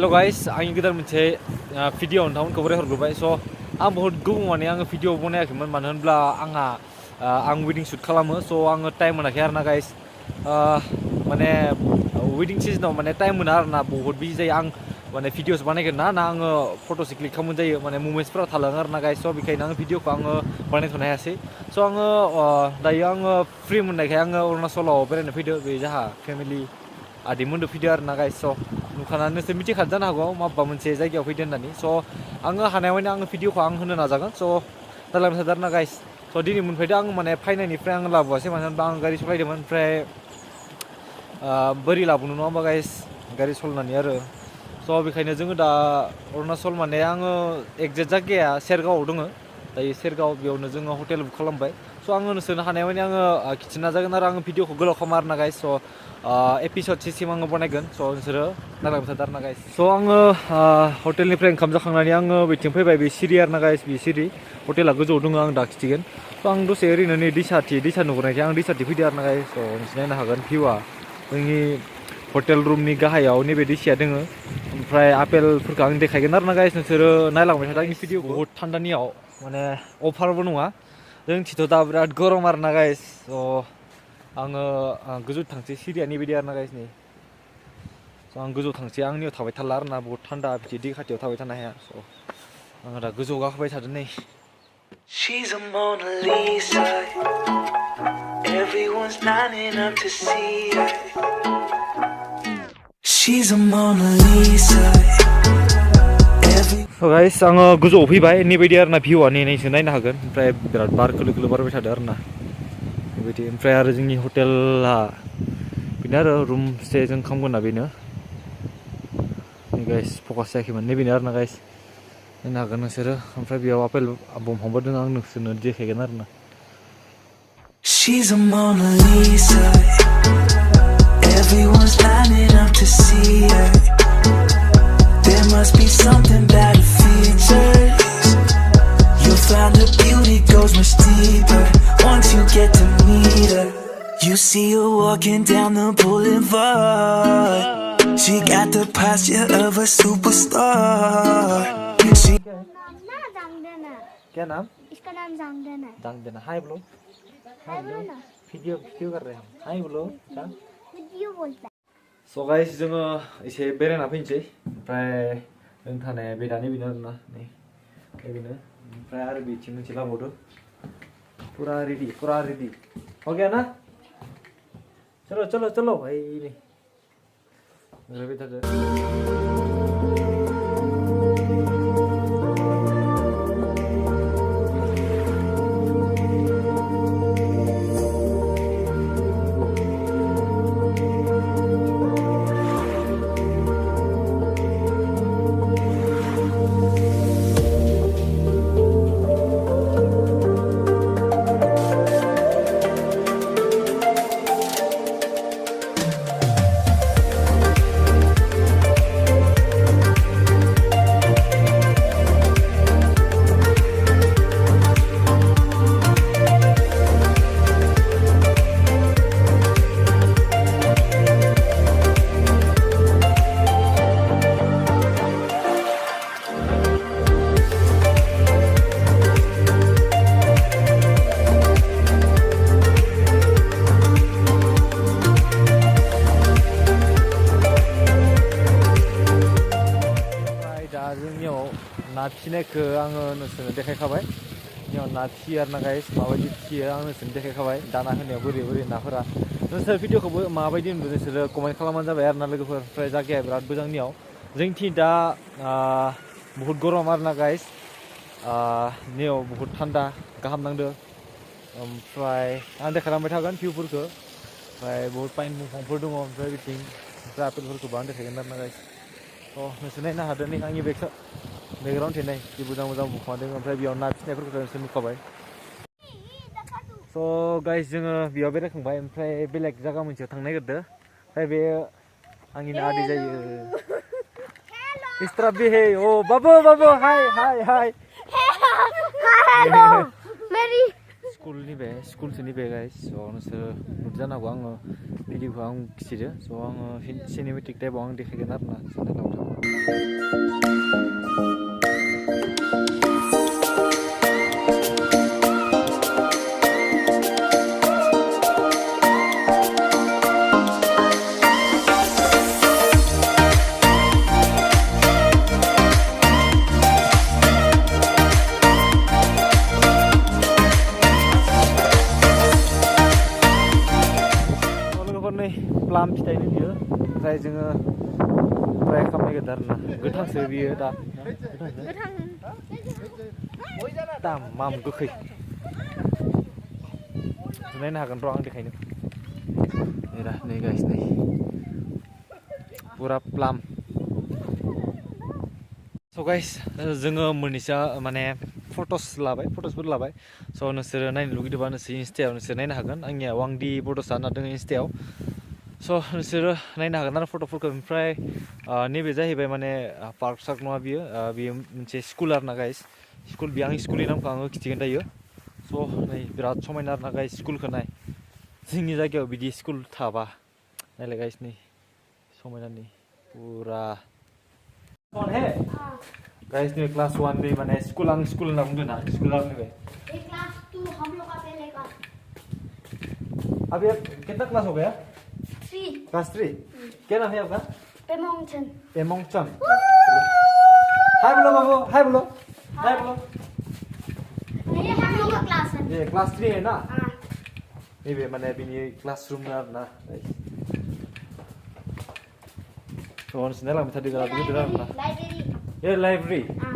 Hello guys आंनि गोदान मोनसे video नोंथांमोनखौ बरायहरग्रोबाय स' आं बहुत गोबाव माने आङो भिडिअ बनायाखैमोन मानो होनब्ला आं वेडिं शुट खालामो स' आङो टाइम मोनाखै आरोना गाइस माने वेडिं सिजनाव माने टाइम मोना आरोना बहुत बिजि जायो आं माने भिडिअस बानायगोन ना आङो फट'सो क्लिक खालामनाय जायो माने मुमेन्ट्सफोरा थालाङो आरोना गाइस स' बेखायनो आङो भिडिअखौ आङो बानायथ'नो हायासै स' आङो दायो आङो फ्रि मोननायखाय आङो अरुणाचलाव बेरायनो फैदो बे जोंहा फेमिलि आदैमोनदो फैदो आरोना गाइस स' नुखानानै नोंसोर मिथिखादों जानो हागौ माबा मोनसे जायगायाव फैदो होननानै स' आङो हानायावनो आङो भिडिअखौ आं होनो नाजागोन स' जालांबाय थादों आरोना गाइस स' दिनै मोनफैदों आं माने फायनायनिफ्राय आङो लाबोआसै मानो होनबा आं गारि सालायदोंमोन ओमफ्राय बोरै लाबोनो नङा होमबा गाइस गारि सालायनानै आरो स' बेखायनो जोङो दा अरुणाचल माने आङो एक्जेक्ट जायगाया सेरगावआव दङ दायो सेरगाव बेयावनो जोङो हटेल बुक खालामबाय स' आङो नोंसोरनो हानायमानि आङो खिथिनो नाजागोन आरो आङो भिडिअखौ गोलाव खालामा आरोना गाइस स' एपिसड सिस्टेम आङो बनायगोन स' नोंसोरो नायलांबाय थादों आरोना गाइस स' आङो हटेलनिफ्राय ओंखाम जाखांनानै आङो बेथिं फैबाय बे सिरि आरोना गाइस बे सिरि हटेला गोजौआव दङ आं दा खिथिगोन स' आं दसे ओरैनो नै दैसा नुहरनायखाय आं दैसाथिं फैदो आरोना गाइस स' नोंसोर नायनो हागोन भिउआ जोंनि हटेल रुमनि गाहायाव नैबे दैसाया दोङो ओमफ्राय आपेलफोरखौ आं देखायगोन आरोना गाइस नोंसोरो नायलांबाय थादों आंनि भिडिअखौ बहुत थान्दानियाव माने अफारबो नङा जोंथिंथ' दा बिराद गरम आरोना गाइस स' आङो गोजौआव थांसै सिरिया नैबायदि आरोना गाइस नै स' आं गोजौआव थांसै आंनियाव थाबाय थारला आरोना बहुत थान्दा बिदि दै खाथियाव थाबाय थानो हाया स' आङो दा गोजौआव गाखोबाय थादों नै She's a Mona Lisa. Everyone's lining up to see her. She's a Mona Lisa. So guys आङो गोजौआव फैबाय नैबायदि आरोना भिउआ नैसो नायनो हागोन ओमफ्राय बिराद बार खोलो खोलो बारबाय थादों आरोना बेबायदि ओमफ्राय आरो जोंनि हटेला बेनो आरो रुम स्टे जों खालामगोन ना बेनो गाइस फकास जायाखैमोन नैबेनो आरोना गाइस नायनो हागोन नोंसोरो ओमफ्राय बेयाव आपेल दंफांबो दङ आं नोंसोरनो देखायगोन आरोना She's a Mona Lisa. Everyone's lining up to see her. There must be something about her features. You'll find her beauty goes much deeper once you get to meet her. You see her walking down the boulevard. She got the posture of a superstar. क्या नाम इसका नाम जांगदन है जांगदन hi bro video कर रहे हैं hi bro video बोलता है स' गाइस जोङो एसे बेरायना फैनोसै ओमफ्राय जों थानाया बे दानि बेनो आरोना नै बेनो ओमफ्राय आरो बेथिं मोनसे लाबावदो पुरा रेडि हो गया ना चलो चलो चलो भाई नै ओरैबायदि थादो ना फिसिनायखौ आङो नोंसोरनो देखायखाबाय बेयाव ना फिसियो आरोना गाइस माबायदि फिसियो आं नोंसोरनो देखायखाबाय दाना होनायाव बोरै नाफोरा नोंसोर भिडिअखौबो माबायदि नुदों नोंसोरो कमेन्ट खालामबानो जाबाय आरोना लोगोफोर ओमफ्राय जायगाया बिराद मोजांनियाव जोंथिं दा बहुत गरम आरोना गाइस नियाव बहुत थान्दा गाहाम नांदो ओमफ्राय आं देखायलांबाय थागोन भिउफोरखौ ओमफ्राय बहुत पाइन दंफांफोर दङ ओमफ्राय बिथिं ओमफ्राय आपेलफोरखौबो आं देखायगोन आरोना गाइस नोंसोर नायनो हादों नै आंनि बेकग्राउन्ड थेनाय जि मोजां बुखां दङ ओमफ्राय बेयाव ना फिसिनायफोरखौ नोंसोर नुखाबाय स' गाइस जोङो बेयाव बेरायखांबाय ओमफ्राय बेलेग जायगा मोनसेयाव थांनो नागिरदों ओमफ्राय बे आंनिनो आदै जायो इस तरफ भी है ओ बाबू हाय मेरी स्कुलसोनि बे गाइस स' नोंसोर नुदों जानो हागौ आङो भिडिअखौ आं खिथिदो स' आङो सिनेमेटिक टाइपआव आं देखायगोन आरोना प्लाम फिथाइनि बियो ओमफ्राय जोङो ट्राइ खालामनायगोन आरोना गोथांसो बियो दा दामाम गोखै नायनो हागोन र' आं देखायनो नै गाइस नै पुरा प्लाम स' गाइस जोङो मोननैसो माने फट'सफोर लाबाय स' नोंसोरो नायनो लुगैदोंबा नोंसोर इन्स्टायाव नोंसोर नायनो हागोन आंनिया वांदि बड'सा होनना दङ इन्स्टायाव स' नोंसोरो नायनो हागोन आरो फट'फोरखौ ओमफ्राय नैबे जाहैबाय माने पार्क सार्क नङा बियो मोनसे स्कुल आरोना गाइस स्कुल आं स्कुलनि नामखौ आङो खिथिगोन दायो स' नै बिराद समायना आरोना गाइस स्कुलखौ नाय जोंनि जायगायाव बिदि स्कुल थाबा नायलाय गाइस नै समायना नै पुरा गाइस नै क्लास 1 में माने स्कुल होनना बुंदों ना स्कुल आर नैबे क्लास 2 हम लोग का पहले का अब ये कितना क्लास हो गया 3 क्लास 3 क्या नाम है आपका पेमोंगचन हाय बोलो बाबू हाय बोलो ये हम लोग का क्लास है ये क्लास 3 है ना हां नैबे माने बिनि क्लासरूम आरोना थ' नायलांबाय थादो बिराद गिदिर आरोना लाइब्रेरी ये लाइब्रेरी हां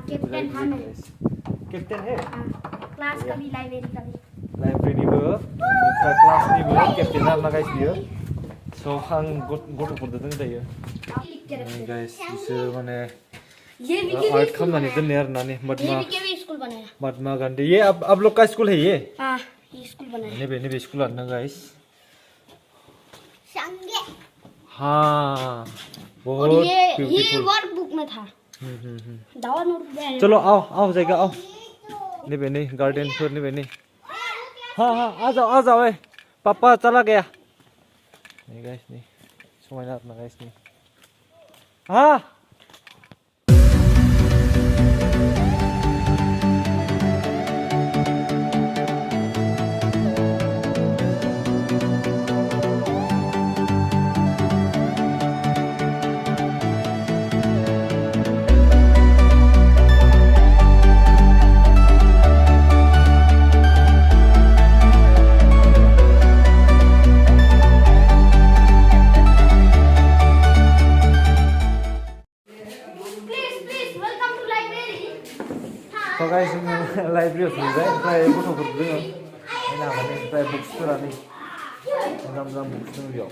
कैप्टन है हां क्लास का भी लाइब्रेरी का भी लाइब्रेरीनिबो ओमफ्राय क्लासनिबो कैप्टन आरोना गाइस बियो स' आं गथ'फोरजों दङ दायो गाइस बिसोर माने आर्ट खालामनानै दोननाय आरोना ने महात्मा गांधी ये अब लोग का स्कूल है ये हां ये स्कूल बनाया नैबे स्कूल आरोना गाइस संगे हाँ बहुत और ये वर्क बुक में था दावा नोटबुक में चलो आओ जाएगा आओ नैबे नहीं गार्डन फिर नैबे नहीं हाँ आ जाओ पापा चला गया नहीं गाइस नहीं समायना आरोना गाइस नहीं हाँ So guys, library of music, try photo for the try books for any books to you.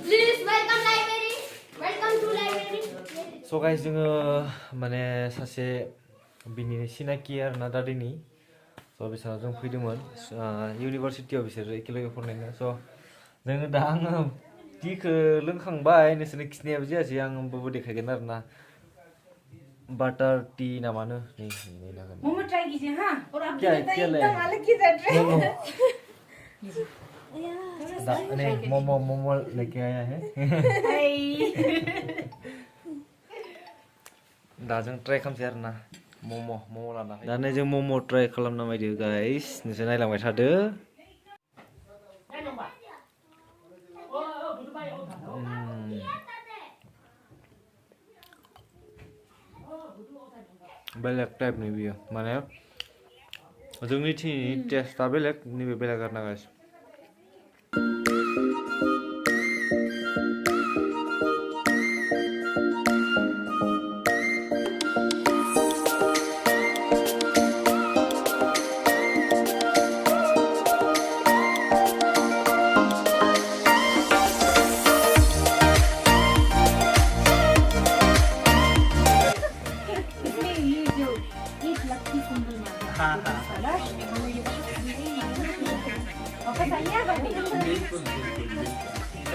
Please welcome library. Welcome to library. So guys, जोङो माने सासे बिनि सिनाखि आरोना दादिनि स' बिसोर जों फैदोंमोन इउनिभारसिटियाव बिसोरो एखेलगे फरायनायनो स' जोङो दा आङो टिखौ लोंखांबाय नोंसोरनो खिन्थायाबो जायासै आं होमबाबो देखायगोन आरोना बटर टी ना मानो नहीं लगा मोमो ट्राई कीजिए हाँ और आप क्या एकदम अलग की तरह ट्राई नहीं मोमो लेके आया है दाजों ट्राई खालामसै आरोना मोमो लाना दा नै जों मोमो ट्राई खालामना नायदो गाइस नोंसोर नायलांबाय थादो बेलेग टाइपनि बियो माने जोंनि टिनि टेस्टआ बेलेग नैबे बेलेग आरोना गाइस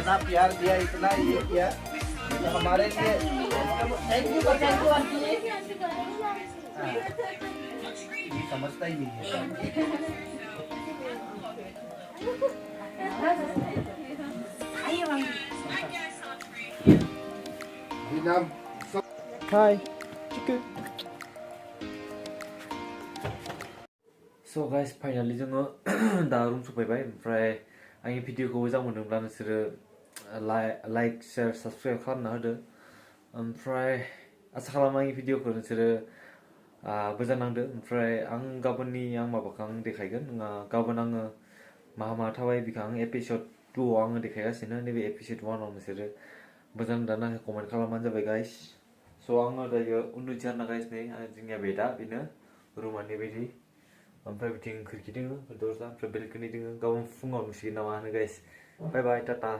इतना प्यार दिया इतना ये किया तो हमारे लिए थैंक यू ये समझता ही नहीं है आइए नाम Hi, chicken. So guys, finally जोङो दा रुम सफैबाय ओमफ्राय आंनि भिडिअखौ मोजां मोनोब्ला नोंसोरो लाइक शेयार साबस्क्राइब खालामना होदो ओमफ्राय आसा खालामो आंनि भिडिअखौ नोंसोरो मोजां नांदो ओमफ्राय आं गाबोननि माबाखौ आं देखायगोन गाबोन आङो मा थाबाय बेखौ आं एपिसड 2 आव आङो देखायगासिनो नैबे एपिसड 1 आव नोंसोरो मोजां दाना कमेन्ट खालामबानो जाबाय गाइस स' आङो दायो उन्दुनोसै आरोना गाइस नै जोंनिया बेदा बेनो रुमानि बायदि ओमफ्राय बिथिं खोरखि दङ दरजा ओमफ्राय बेलकनि दङ गाबोन फुङाव नुसिगोन नामा होनो गाइस बाय बाय टाटा